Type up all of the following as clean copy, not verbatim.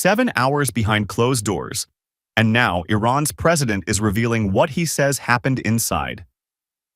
7 hours behind closed doors. And now Iran's president is revealing what he says happened inside.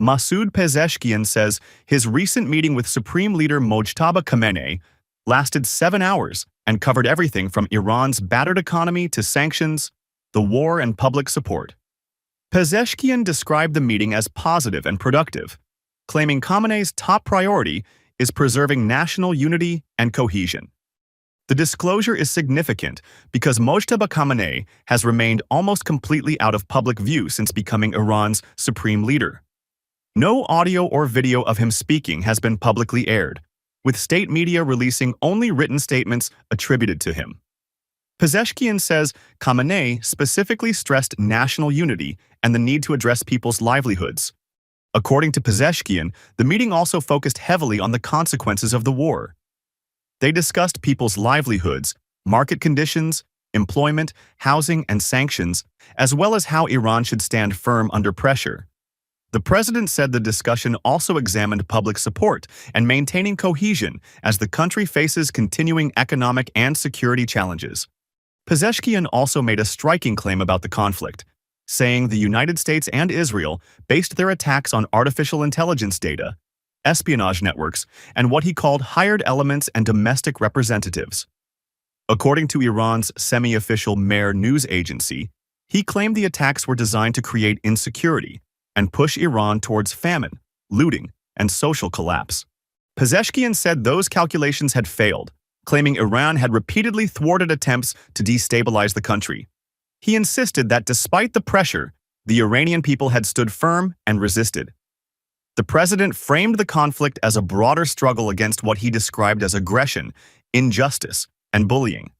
Masoud Pezeshkian says his recent meeting with Supreme Leader Mojtaba Khamenei lasted 7 hours and covered everything from Iran's battered economy to sanctions, the war, and public support. Pezeshkian described the meeting as positive and productive, claiming Khamenei's top priority is preserving national unity and cohesion. The disclosure is significant because Mojtaba Khamenei has remained almost completely out of public view since becoming Iran's supreme leader. No audio or video of him speaking has been publicly aired, with state media releasing only written statements attributed to him. Pezeshkian says Khamenei specifically stressed national unity and the need to address people's livelihoods. According to Pezeshkian, the meeting also focused heavily on the consequences of the war. They discussed people's livelihoods, market conditions, employment, housing, and sanctions, as well as how Iran should stand firm under pressure. The president said the discussion also examined public support and maintaining cohesion as the country faces continuing economic and security challenges. Pezeshkian also made a striking claim about the conflict, saying the United States and Israel based their attacks on artificial intelligence data, espionage networks, and what he called hired elements and domestic representatives. According to Iran's semi-official Mehr news agency, he claimed the attacks were designed to create insecurity and push Iran towards famine, looting, and social collapse. Pezeshkian said those calculations had failed, claiming Iran had repeatedly thwarted attempts to destabilize the country. He insisted that despite the pressure, the Iranian people had stood firm and resisted. The president framed the conflict as a broader struggle against what he described as aggression, injustice, and bullying.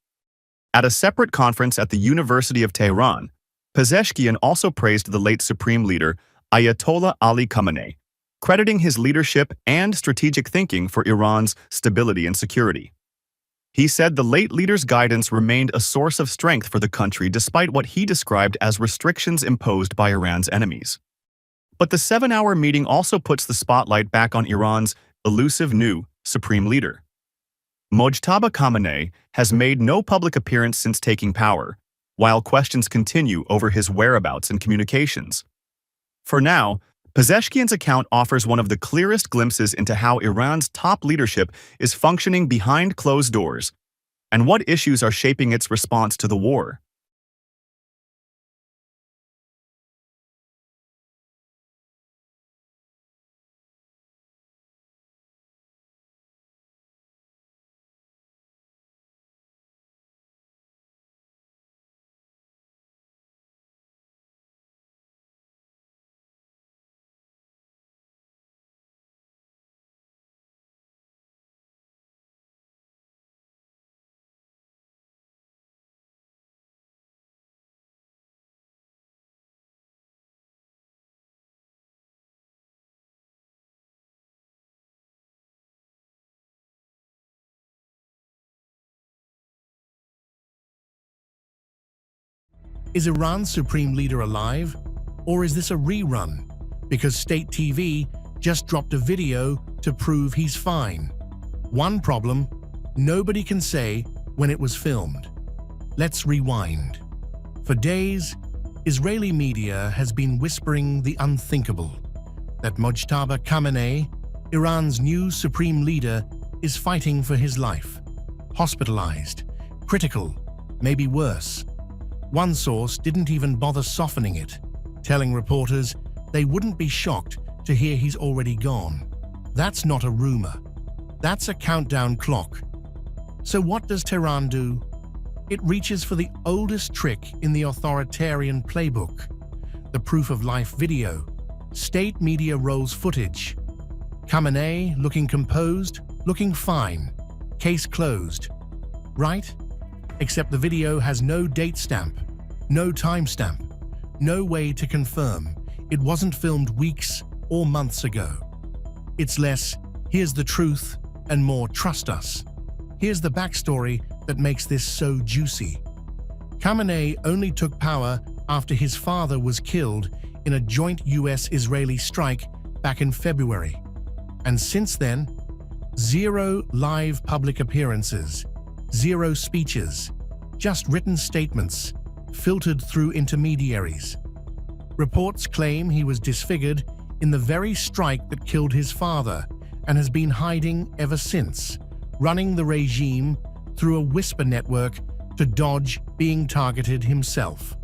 At a separate conference at the University of Tehran, Pezeshkian also praised the late Supreme Leader Ayatollah Ali Khamenei, crediting his leadership and strategic thinking for Iran's stability and security. He said the late leader's guidance remained a source of strength for the country despite what he described as restrictions imposed by Iran's enemies. But the 7-hour meeting also puts the spotlight back on Iran's elusive new supreme leader. Mojtaba Khamenei has made no public appearance since taking power, while questions continue over his whereabouts and communications. For now, Pezeshkian's account offers one of the clearest glimpses into how Iran's top leadership is functioning behind closed doors and what issues are shaping its response to the war. Is Iran's supreme leader alive? Or is this a rerun? Because state TV just dropped a video to prove he's fine. One problem, nobody can say when it was filmed. Let's rewind. For days, Israeli media has been whispering the unthinkable, that Mojtaba Khamenei, Iran's new supreme leader, is fighting for his life. Hospitalized, critical, maybe worse. One source didn't even bother softening it, telling reporters they wouldn't be shocked to hear he's already gone. That's not a rumor. That's a countdown clock. So what does Tehran do? It reaches for the oldest trick in the authoritarian playbook, the proof-of-life video. State media rolls footage. Khamenei looking composed, looking fine. Case closed. Right? Except the video has no date stamp, no timestamp, no way to confirm it wasn't filmed weeks or months ago. It's less, here's the truth, and more, trust us. Here's the backstory that makes this so juicy. Khamenei only took power after his father was killed in a joint US-Israeli strike back in February. And since then, 0 live public appearances, 0 speeches, just written statements, filtered through intermediaries. Reports claim he was disfigured in the very strike that killed his father and has been hiding ever since, running the regime through a whisper network to dodge being targeted himself.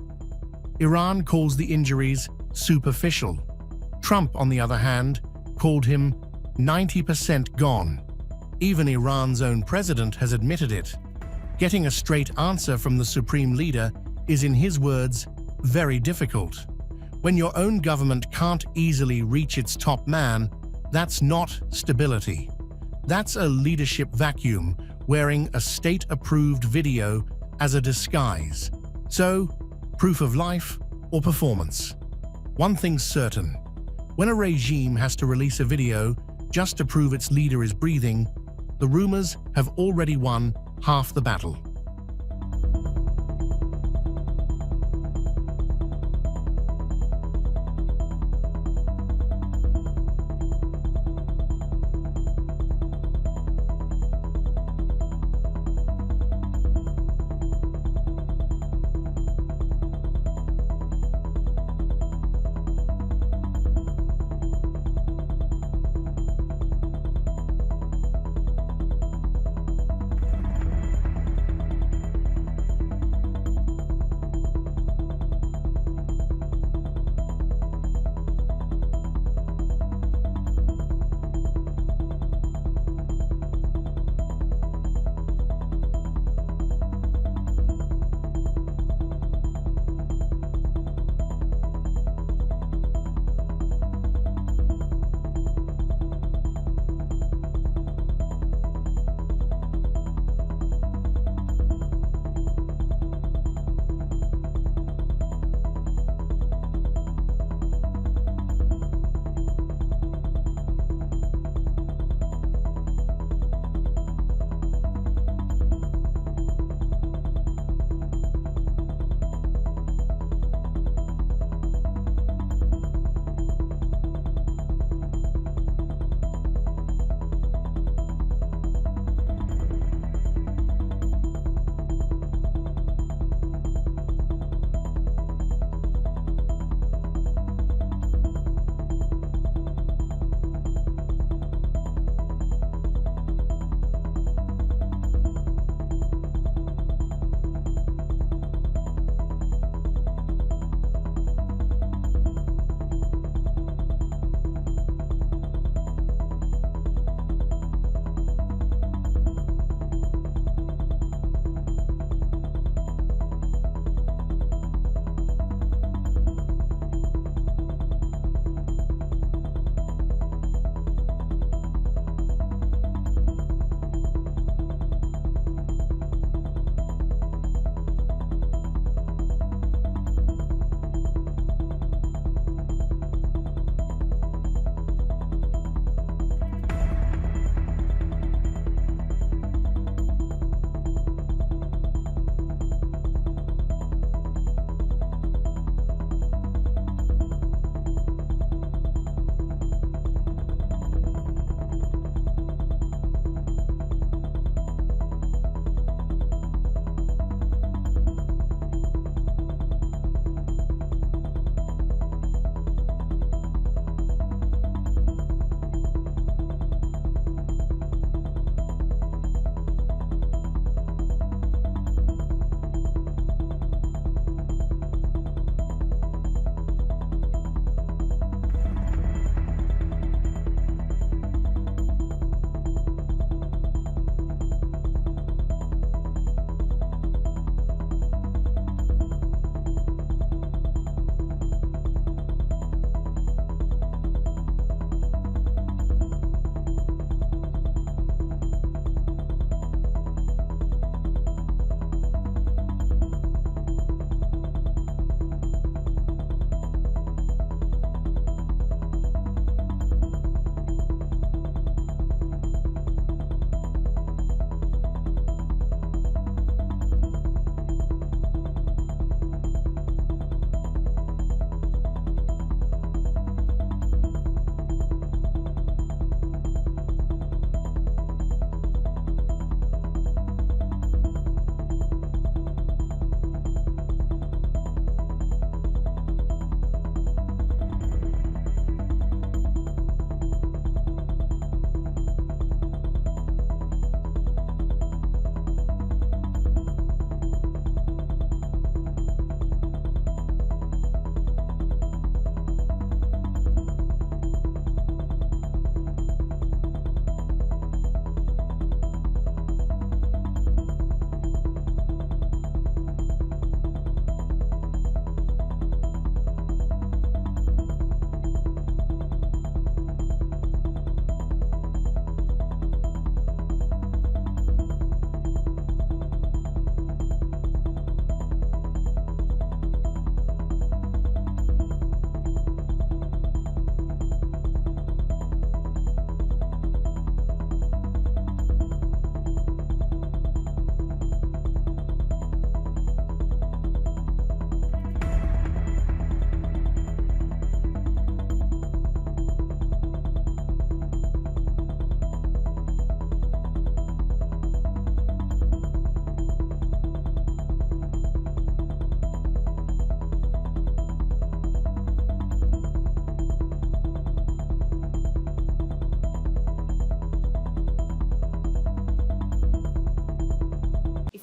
Iran calls the injuries superficial. Trump, on the other hand, called him 90% gone. Even Iran's own president has admitted it. Getting a straight answer from the Supreme Leader is, in his words, very difficult. When your own government can't easily reach its top man, that's not stability. That's a leadership vacuum wearing a state-approved video as a disguise. So, proof of life or performance? One thing's certain. When a regime has to release a video just to prove its leader is breathing, the rumors have already won half the battle.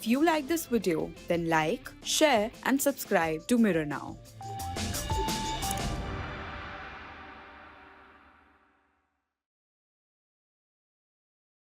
If you like this video, then like, share and subscribe to Mirror Now.